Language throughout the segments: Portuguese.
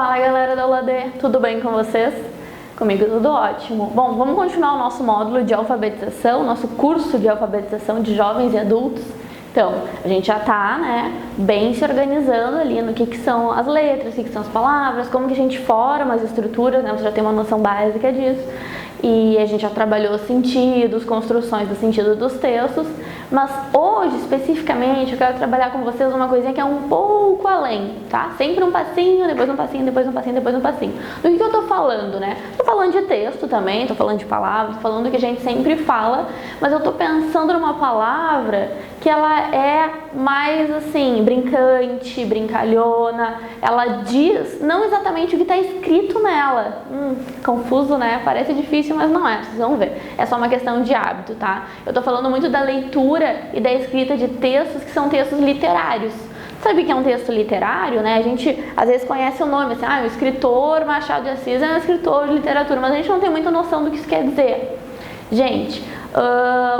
Fala galera da UAD, tudo bem com vocês? Comigo tudo ótimo. Bom, vamos continuar o nosso módulo de alfabetização, nosso curso de alfabetização de jovens e adultos. Então, a gente já está, bem se organizando ali no que são as letras, o que são as palavras, como que a gente forma as estruturas, você já tem uma noção básica disso. E a gente já trabalhou sentidos, construções do sentido dos textos, mas hoje, especificamente, eu quero trabalhar com vocês uma coisinha que é um pouco além, tá? Sempre um passinho, depois um passinho, depois um passinho, depois um passinho. Do que eu tô falando, né? Tô falando de texto também, tô falando de palavras, tô falando do que a gente sempre fala, mas eu tô pensando numa palavra que ela é mais, assim, brincante, brincalhona, ela diz não exatamente o que está escrito nela. Confuso, né? Parece difícil, mas não é, vocês vão ver. É só uma questão de hábito, tá? Eu tô falando muito da leitura e da escrita de textos que são textos literários. Sabe o que é um texto literário, né? A gente às vezes conhece o nome, assim, o escritor Machado de Assis é um escritor de literatura, mas a gente não tem muita noção do que isso quer dizer. Gente,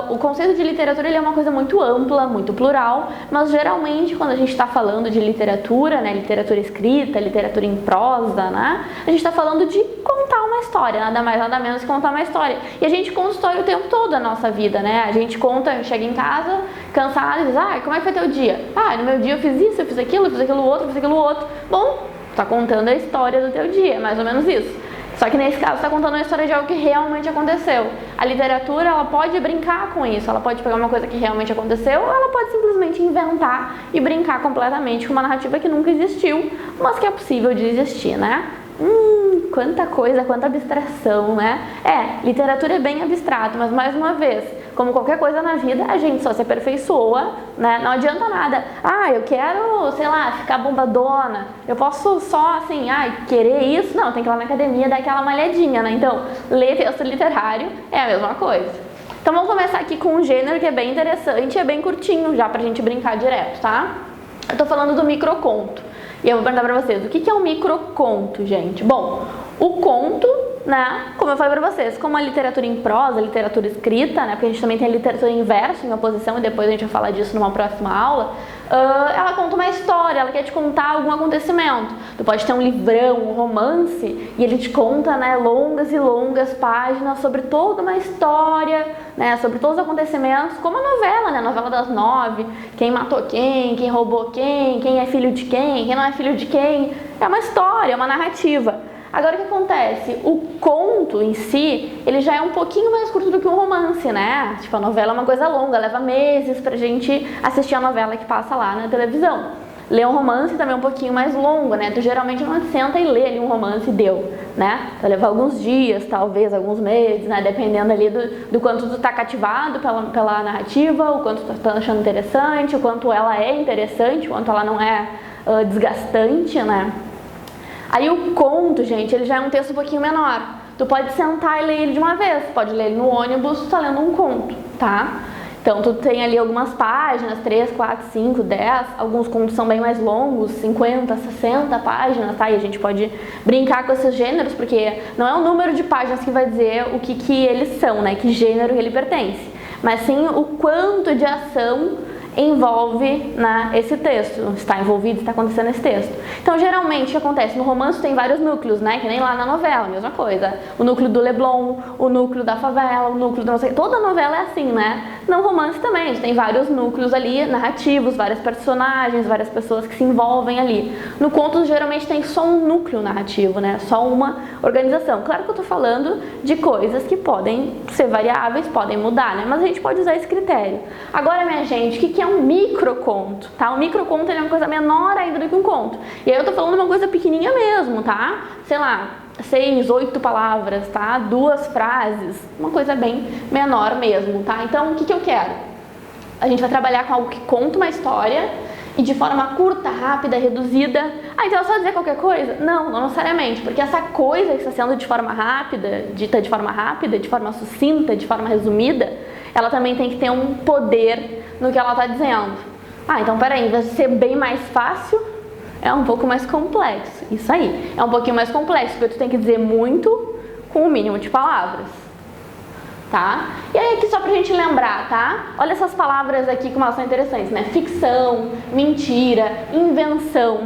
o conceito de literatura ele é uma coisa muito ampla, muito plural, mas geralmente quando a gente está falando de literatura, literatura escrita, literatura em prosa, a gente está falando de contar uma história, nada mais, nada menos que contar uma história. E a gente conta história o tempo todo da nossa vida, A gente conta, chega em casa, cansado, e diz, como é que foi teu dia? No meu dia eu fiz isso, eu fiz aquilo outro, fiz aquilo outro. Bom, tá contando a história do teu dia, mais ou menos isso. Só que nesse caso está contando a história de algo que realmente aconteceu. A literatura, ela pode brincar com isso, ela pode pegar uma coisa que realmente aconteceu, ou ela pode simplesmente inventar e brincar completamente com uma narrativa que nunca existiu, mas que é possível de existir, Quanta coisa, quanta abstração, literatura é bem abstrato, mas mais uma vez, como qualquer coisa na vida, a gente só se aperfeiçoa, Não adianta nada. Eu quero, sei lá, ficar bombadona, eu posso só, assim, querer isso? Não, tem que ir lá na academia dar aquela malhadinha, Então, ler texto literário é a mesma coisa. Então, vamos começar aqui com um gênero que é bem interessante e é bem curtinho, já pra gente brincar direto, tá? Eu tô falando do microconto. E eu vou perguntar pra vocês, o que é um microconto, gente? Bom, o conto, como eu falei pra vocês, como a literatura em prosa, a literatura escrita, Porque a gente também tem a literatura em verso, em oposição, e depois a gente vai falar disso numa próxima aula, ela conta uma história, ela quer te contar algum acontecimento. Tu pode ter um livrão, um romance, e ele te conta, longas e longas páginas sobre toda uma história, sobre todos os acontecimentos, como a novela, a novela das 9, quem matou quem roubou quem é filho de quem não é filho de quem. É uma história, é uma narrativa. Agora o que acontece? O conto em si, ele já é um pouquinho mais curto do que um romance, Tipo, a novela é uma coisa longa, leva meses pra gente assistir a novela que passa lá na televisão. Ler um romance também é um pouquinho mais longo, Tu geralmente não senta e lê ali um romance e deu, Vai levar alguns dias, talvez alguns meses, Dependendo ali do quanto tu tá cativado pela narrativa, o quanto tu tá achando interessante, o quanto ela é interessante, o quanto ela não é desgastante, Aí o conto, gente, ele já é um texto um pouquinho menor. Tu pode sentar e ler ele de uma vez. Pode ler ele no ônibus, tu tá lendo um conto, tá? Então, tu tem ali algumas páginas, 3, 4, 5, 10. Alguns contos são bem mais longos, 50, 60 páginas, tá? E a gente pode brincar com esses gêneros, porque não é o número de páginas que vai dizer o que eles são, Que gênero ele pertence. Mas sim o quanto de ação envolve esse texto, está envolvido, está acontecendo nesse texto. Então, geralmente, o que acontece? No romance tem vários núcleos, Que nem lá na novela, a mesma coisa. O núcleo do Leblon, o núcleo da favela, o núcleo do não sei... Toda novela é assim, No romance também, a gente tem vários núcleos ali, narrativos, vários personagens, várias pessoas que se envolvem ali. No conto, geralmente, tem só um núcleo narrativo, Só uma organização. Claro que eu tô falando de coisas que podem ser variáveis, podem mudar, Mas a gente pode usar esse critério. Agora, minha gente, o que é um microconto, tá? O microconto é uma coisa menor ainda do que um conto. E aí eu tô falando uma coisa pequenininha mesmo, tá? Sei lá, 6, 8 palavras, tá? 2 frases, uma coisa bem menor mesmo, tá? Então, o que eu quero? A gente vai trabalhar com algo que conta uma história e de forma curta, rápida, reduzida. Então é só dizer qualquer coisa? Não, não necessariamente, porque essa coisa que está sendo de forma rápida, dita de forma rápida, de forma sucinta, de forma resumida, ela também tem que ter um poder no que ela está dizendo. Então peraí, em vez de ser bem mais fácil, é um pouco mais complexo. Isso aí, é um pouquinho mais complexo, porque tu tem que dizer muito com o mínimo de palavras. Tá? E aí aqui só pra gente lembrar, tá? Olha essas palavras aqui como elas são interessantes, Ficção, mentira, invenção,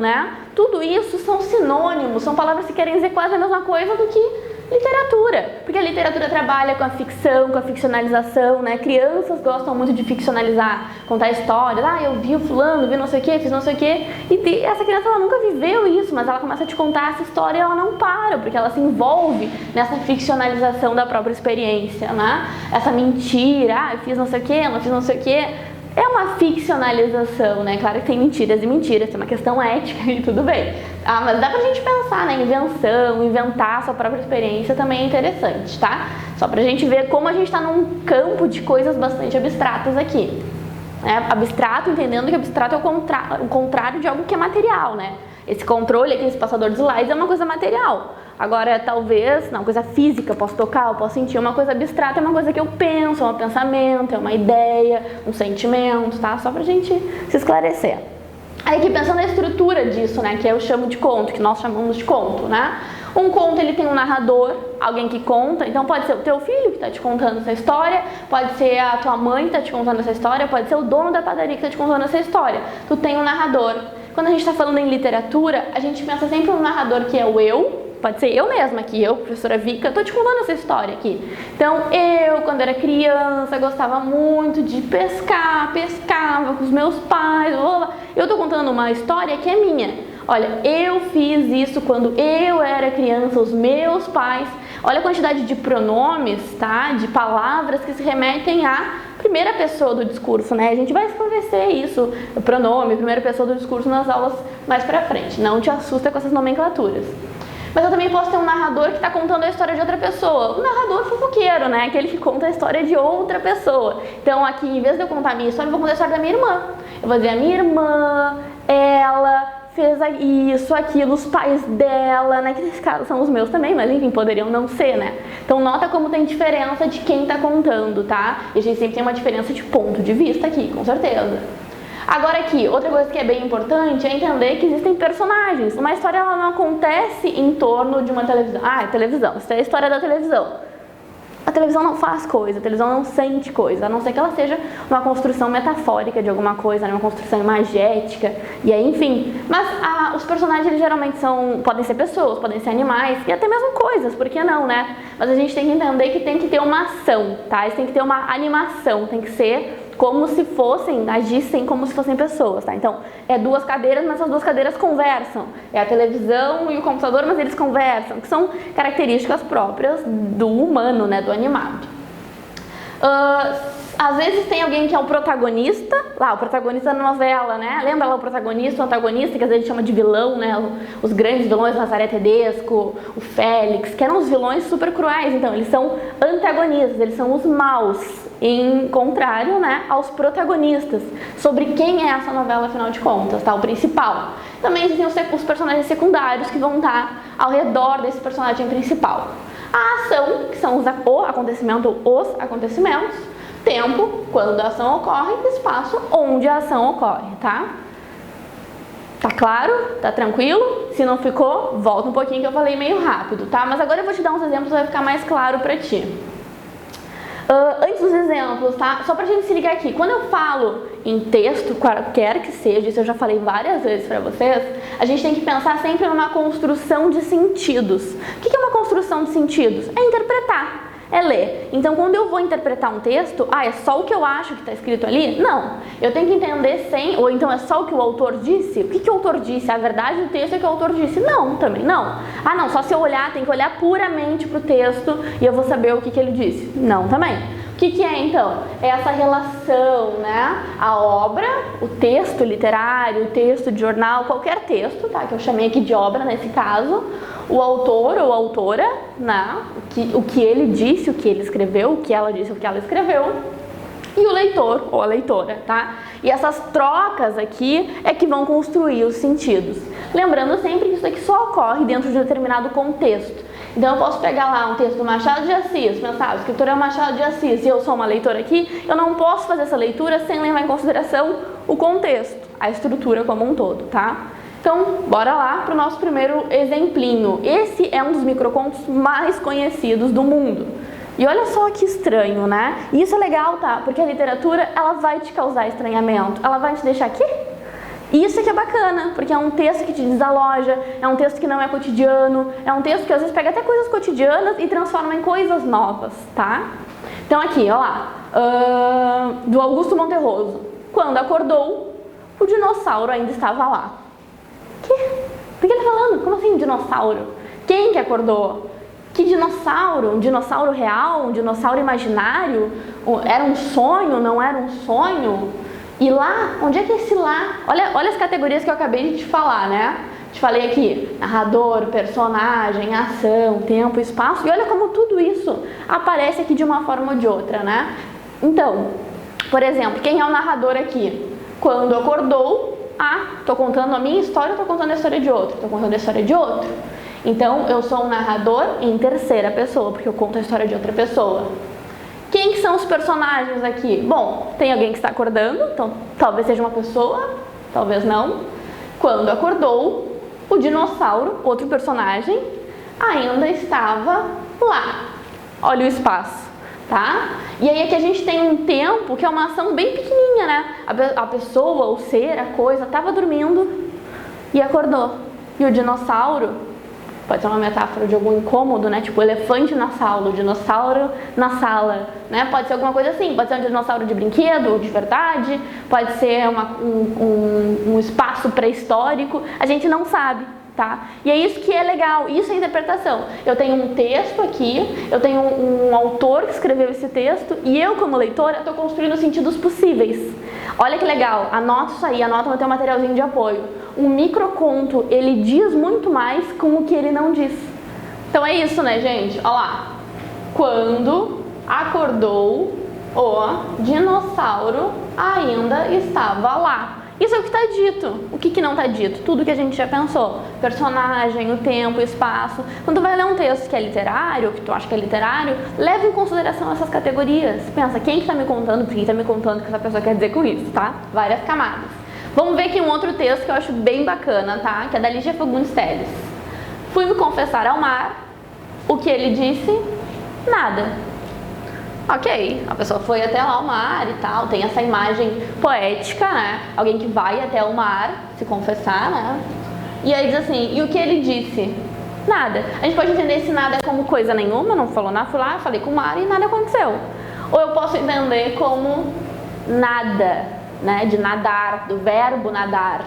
Tudo isso são sinônimos, são palavras que querem dizer quase a mesma coisa do que literatura, porque a literatura trabalha com a ficção, com a ficcionalização, né? Crianças gostam muito de ficcionalizar, contar histórias. Ah, eu vi o fulano, vi não sei o que, fiz não sei o que. E essa criança, ela nunca viveu isso, mas ela começa a te contar essa história e ela não para, porque ela se envolve nessa ficcionalização da própria experiência, né? Essa mentira, ah, eu fiz não sei o que, não fiz não sei o que. É uma ficcionalização, né? Claro que tem mentiras e mentiras, tem uma questão ética e tudo bem. Ah, mas dá pra gente pensar na invenção, inventar a sua própria experiência também é interessante, tá? Só pra gente ver como a gente tá num campo de coisas bastante abstratas aqui. Abstrato, entendendo que abstrato é o contrário de algo que é material, né? Esse controle aqui, esse passador de slides é uma coisa material. Agora, talvez, não, coisa física, eu posso tocar, eu posso sentir. Uma coisa abstrata é uma coisa que eu penso, é um pensamento, é uma ideia, um sentimento, tá? Só pra gente se esclarecer. Aí aqui pensando na estrutura disso, né, que eu chamo de conto, que nós chamamos de conto, né? Um conto, ele tem um narrador, alguém que conta, então pode ser o teu filho que está te contando essa história, pode ser a tua mãe que está te contando essa história, pode ser o dono da padaria que está te contando essa história. Tu tem um narrador. Quando a gente está falando em literatura, a gente pensa sempre no narrador que é o eu, pode ser eu mesma aqui, eu, professora Vika, estou te contando essa história aqui. Então, eu, quando era criança, gostava muito de pescar, pescava com os meus pais, eu estou contando uma história que é minha. Olha, eu fiz isso quando eu era criança, os meus pais. Olha a quantidade de pronomes, tá? De palavras que se remetem à primeira pessoa do discurso, né? A gente vai esclarecer isso, o pronome, primeira pessoa do discurso nas aulas mais pra frente. Não te assusta com essas nomenclaturas. Mas eu também posso ter um narrador que está contando a história de outra pessoa. O narrador fofoqueiro, né? Aquele que conta a história de outra pessoa. Então aqui, em vez de eu contar a minha história, eu vou contar a história da minha irmã. Eu vou dizer a minha irmã, ela fez isso, aquilo, os pais dela, né? Que nesse caso são os meus também, mas enfim, poderiam não ser, né? Então nota como tem diferença de quem tá contando, tá? E a gente sempre tem uma diferença de ponto de vista aqui, com certeza. Agora aqui, outra coisa que é bem importante é entender que existem personagens. Uma história, ela não acontece em torno de uma televisão. Ah, é televisão, isso é a história da televisão. A televisão não faz coisa, a televisão não sente coisa, a não ser que ela seja uma construção metafórica de alguma coisa, né? Uma construção imagética, e aí, enfim. Mas os personagens, eles geralmente podem ser pessoas, podem ser animais, e até mesmo coisas, por que não, né? Mas a gente tem que entender que tem que ter uma ação, tá? Eles tem que ter uma animação, tem que ser como se agissem como se fossem pessoas, tá? Então, é duas cadeiras, mas as duas cadeiras conversam. É a televisão e o computador, mas eles conversam, que são características próprias do humano, né? Do animado. Às vezes tem alguém que é o protagonista, o protagonista da novela, né? Lembra lá o protagonista, o antagonista, que às vezes chama de vilão, né? Os grandes vilões, Nazaré Tedesco, o Félix, que eram os vilões super cruéis. Então, eles são antagonistas, eles são os maus, em contrário, né, aos protagonistas. Sobre quem é essa novela, afinal de contas, tá? O principal. Também existem os personagens secundários que vão estar ao redor desse personagem principal. A ação, que são os acontecimentos, tempo, quando a ação ocorre, espaço, onde a ação ocorre, tá? Tá claro? Tá tranquilo? Se não ficou, volta um pouquinho que eu falei meio rápido, tá? Mas agora eu vou te dar uns exemplos, vai ficar mais claro pra ti. Antes dos exemplos, tá? Só pra gente se ligar aqui, quando eu falo em texto, qualquer que seja, isso eu já falei várias vezes pra vocês, a gente tem que pensar sempre numa construção de sentidos. O que é uma construção de sentidos? É interpretar, é ler. Então, quando eu vou interpretar um texto, é só o que eu acho que está escrito ali? Não. Eu tenho que entender ou então é só o que o autor disse? O que o autor disse? A verdade do texto é o que o autor disse? Não, também não. Não, só se eu olhar, tem que olhar puramente para o texto e eu vou saber o que ele disse? Não, também. O que é, então? É essa relação, né? A obra, o texto literário, o texto de jornal, qualquer texto, tá? Que eu chamei aqui de obra nesse caso, o autor ou autora, né? O que ele disse, o que ele escreveu, o que ela disse, o que ela escreveu, e o leitor ou a leitora, tá? E essas trocas aqui é que vão construir os sentidos. Lembrando sempre que isso aqui só ocorre dentro de um determinado contexto. Então eu posso pegar lá um texto do Machado de Assis, pensar, o escritor é o Machado de Assis e eu sou uma leitora aqui, eu não posso fazer essa leitura sem levar em consideração o contexto, a estrutura como um todo, tá? Então, bora lá para o nosso primeiro exemplinho. Esse é um dos microcontos mais conhecidos do mundo. E olha só que estranho, né? E isso é legal, tá? Porque a literatura, ela vai te causar estranhamento. Ela vai te deixar aqui? Isso aqui é bacana, porque é um texto que te desaloja, é um texto que não é cotidiano, é um texto que às vezes pega até coisas cotidianas e transforma em coisas novas, tá? Então aqui, ó lá, do Augusto Monterroso. Quando acordou, o dinossauro ainda estava lá. Do que ele tá falando? Como assim dinossauro? Quem que acordou? Que dinossauro? Um dinossauro real? Um dinossauro imaginário? Era um sonho? Não era um sonho? E lá? Onde é que é esse lá? Olha as categorias que eu acabei de te falar, né? Te falei aqui, narrador, personagem, ação, tempo, espaço. E olha como tudo isso aparece aqui de uma forma ou de outra, né? Então, por exemplo, quem é o narrador aqui? Quando acordou, tô contando a minha história, tô contando a história de outro, tô contando a história de outro. Então, eu sou um narrador em terceira pessoa, porque eu conto a história de outra pessoa. Quem que são os personagens aqui? Bom, tem alguém que está acordando, então talvez seja uma pessoa, talvez não. Quando acordou, o dinossauro, outro personagem, ainda estava lá. Olha o espaço, tá? E aí aqui a gente tem um tempo que é uma ação bem pequenininha, né? A pessoa, o ser, a coisa, estava dormindo e acordou. E o dinossauro... Pode ser uma metáfora de algum incômodo, né? Tipo, elefante na sala, o dinossauro na sala, né? Pode ser alguma coisa assim, pode ser um dinossauro de brinquedo ou de verdade, pode ser um espaço pré-histórico, a gente não sabe, tá? E é isso que é legal, isso é interpretação. Eu tenho um texto aqui, eu tenho um autor que escreveu esse texto e eu, como leitora, estou construindo sentidos possíveis. Olha que legal, anota isso aí, anota no teu materialzinho de apoio. Um microconto, ele diz muito mais com o que ele não diz. Então é isso, né, gente? Olha lá. Quando acordou, o dinossauro ainda estava lá. Isso é o que está dito. O que não está dito? Tudo que a gente já pensou. Personagem, o tempo, o espaço. Quando tu vai ler um texto que é literário, que tu acha que é literário, leva em consideração essas categorias. Pensa, quem está me contando, por que está me contando o que essa pessoa quer dizer com isso, tá? Várias camadas. Vamos ver aqui um outro texto que eu acho bem bacana, tá? Que é da Lígia Fagundes Telles. Fui me confessar ao mar. O que ele disse? Nada. Ok, a pessoa foi até lá ao mar e tal, tem essa imagem poética, né? Alguém que vai até o mar se confessar, né? E aí diz assim, e o que ele disse? Nada. A gente pode entender esse nada como coisa nenhuma, não falou nada, fui lá, falei com o mar e nada aconteceu. Ou eu posso entender como nada, né? De nadar, do verbo nadar,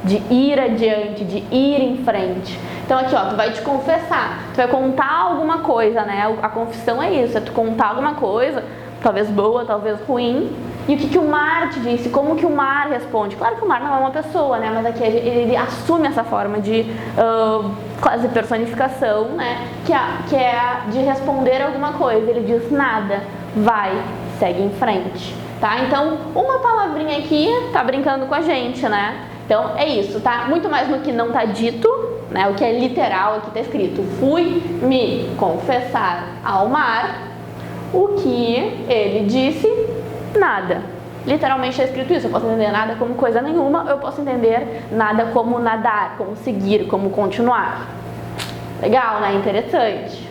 de ir adiante, de ir em frente. Então aqui, ó, tu vai te confessar, tu vai contar alguma coisa, né? A confissão é isso, é tu contar alguma coisa, talvez boa, talvez ruim. E o que o mar te disse? Como que o mar responde? Claro que o mar não é uma pessoa, né? Mas aqui ele assume essa forma de quase personificação, né? Que é de responder alguma coisa. Ele diz nada, vai, segue em frente, tá? Então, uma palavrinha aqui tá brincando com a gente, né? Então, é isso, tá? Muito mais no que não tá dito, né? O que é literal aqui tá escrito. Fui me confessar ao mar. O que ele disse? Nada. Literalmente está escrito isso. Eu posso entender nada como coisa nenhuma, eu posso entender nada como nadar, como seguir, como continuar. Legal, né? Interessante.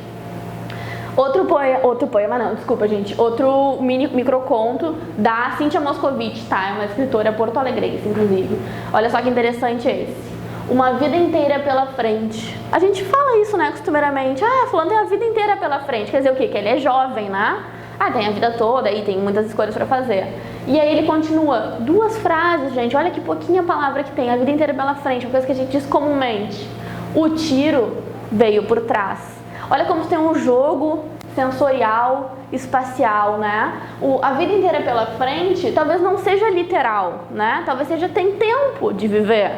Outro poema não, desculpa, gente. Outro microconto da Cíntia Moscovitch, tá? É uma escritora porto-alegrense, inclusive. Olha só que interessante esse. Uma vida inteira pela frente. A gente fala isso, né, costumeiramente. Fulano tem a vida inteira pela frente. Quer dizer o quê? Que ele é jovem, né? Tem a vida toda e tem muitas escolhas para fazer. E aí ele continua. 2 frases, gente. Olha que pouquinha palavra que tem. A vida inteira pela frente. Uma coisa que a gente diz comumente. O tiro veio por trás. Olha como tem um jogo sensorial, espacial, né? A vida inteira pela frente talvez não seja literal, né? Talvez seja tem tempo de viver.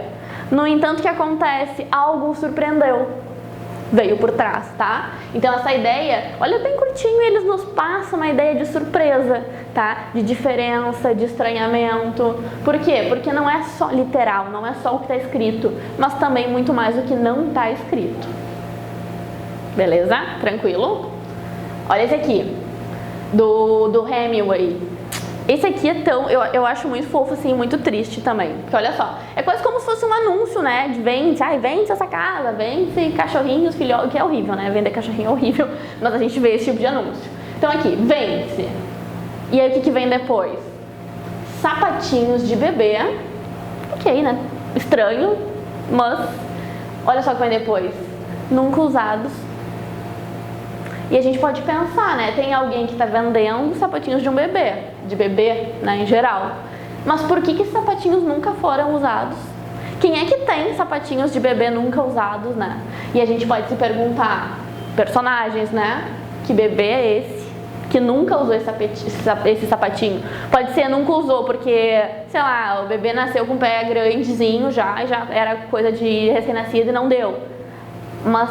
No entanto, o que acontece? Algo o surpreendeu. Veio por trás, tá? Então essa ideia, olha bem curtinho, eles nos passam uma ideia de surpresa, tá? De diferença, de estranhamento. Por quê? Porque não é só literal, não é só o que está escrito, mas também muito mais o que não está escrito. Beleza? Tranquilo? Olha esse aqui, do Hemingway. Esse aqui é tão, eu acho muito fofo, assim, muito triste também. Porque olha só, é quase como se fosse um anúncio, né? De vende essa casa, vende cachorrinhos, filhotes, que é horrível, né? Vender cachorrinho é horrível, mas a gente vê esse tipo de anúncio. Então aqui, vende-se. E aí o que vem depois? Sapatinhos de bebê. Ok, né? estranho, mas olha só o que vem depois. Nunca usados. E a gente pode pensar, né? Tem alguém que está vendendo sapatinhos de um bebê, né, em geral. Mas por que esses sapatinhos nunca foram usados? Quem é que tem sapatinhos de bebê nunca usados, né? E a gente pode se perguntar, personagens, né? Que bebê é esse que nunca usou esse sapatinho? Pode ser nunca usou porque, sei lá, o bebê nasceu com o pé grandezinho já era coisa de recém-nascido e não deu. Mas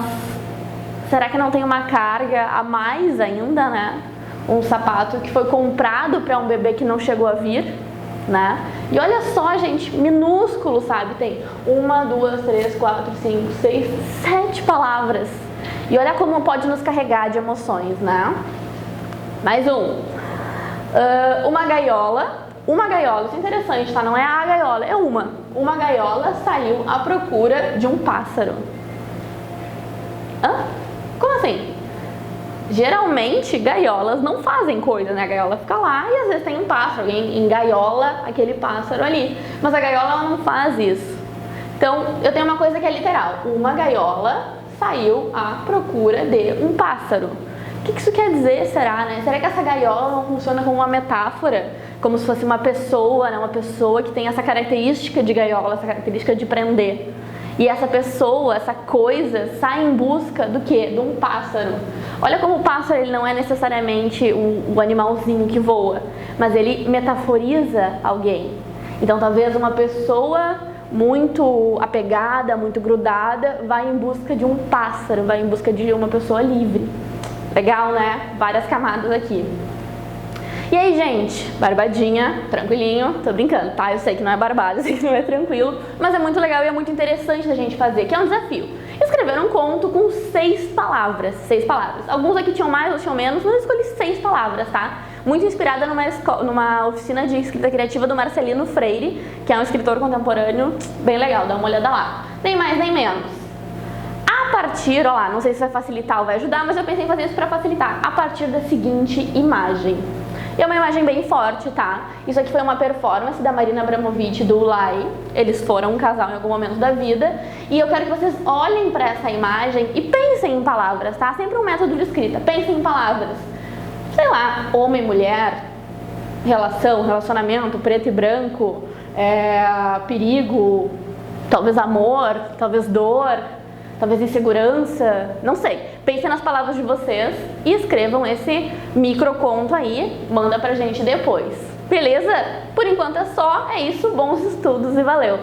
será que não tem uma carga a mais ainda, né? Um sapato que foi comprado para um bebê que não chegou a vir, né? E olha só, gente, minúsculo, sabe? Tem 1, 2, 3, 4, 5, 6, 7 palavras. E olha como pode nos carregar de emoções, né? Mais um. Uma gaiola. Uma gaiola, isso é interessante, tá? Não é a gaiola, é uma. Uma gaiola saiu à procura de um pássaro. Hã? Como assim? Geralmente, gaiolas não fazem coisa, né? A gaiola fica lá e às vezes tem um pássaro, alguém engaiola aquele pássaro ali. Mas a gaiola ela não faz isso. Então, eu tenho uma coisa que é literal. Uma gaiola saiu à procura de um pássaro. O que isso quer dizer, será, né? Será que essa gaiola não funciona como uma metáfora? Como se fosse uma pessoa, né? Uma pessoa que tem essa característica de gaiola, essa característica de prender. E essa pessoa, essa coisa, sai em busca do quê? De um pássaro. Olha como o pássaro ele não é necessariamente o animalzinho que voa, mas ele metaforiza alguém. Então talvez uma pessoa muito apegada, muito grudada, vai em busca de um pássaro, vai em busca de uma pessoa livre. Legal, né? Várias camadas aqui. E aí, gente, barbadinha, tranquilinho, tô brincando, tá? Eu sei que não é barbado, eu sei que não é tranquilo, mas é muito legal e é muito interessante da gente fazer, que é um desafio. Escrever um conto com 6 palavras, 6 palavras. Alguns aqui tinham mais, outros tinham menos, mas eu escolhi 6 palavras, tá? Muito inspirada numa oficina de escrita criativa do Marcelino Freire, que é um escritor contemporâneo bem legal, dá uma olhada lá. Nem mais, nem menos. A partir, ó lá, não sei se vai facilitar ou vai ajudar, mas eu pensei em fazer isso para facilitar. A partir da seguinte imagem. E é uma imagem bem forte, tá? Isso aqui foi uma performance da Marina Abramovic e do Ulay. Eles foram um casal em algum momento da vida. E eu quero que vocês olhem para essa imagem e pensem em palavras, tá? Sempre um método de escrita. Pensem em palavras. Sei lá, homem, mulher, relação, relacionamento, preto e branco, perigo, talvez amor, talvez dor, talvez insegurança, não sei. Pensem nas palavras de vocês e escrevam esse microconto aí, manda pra gente depois. Beleza? Por enquanto é só, é isso, bons estudos e valeu!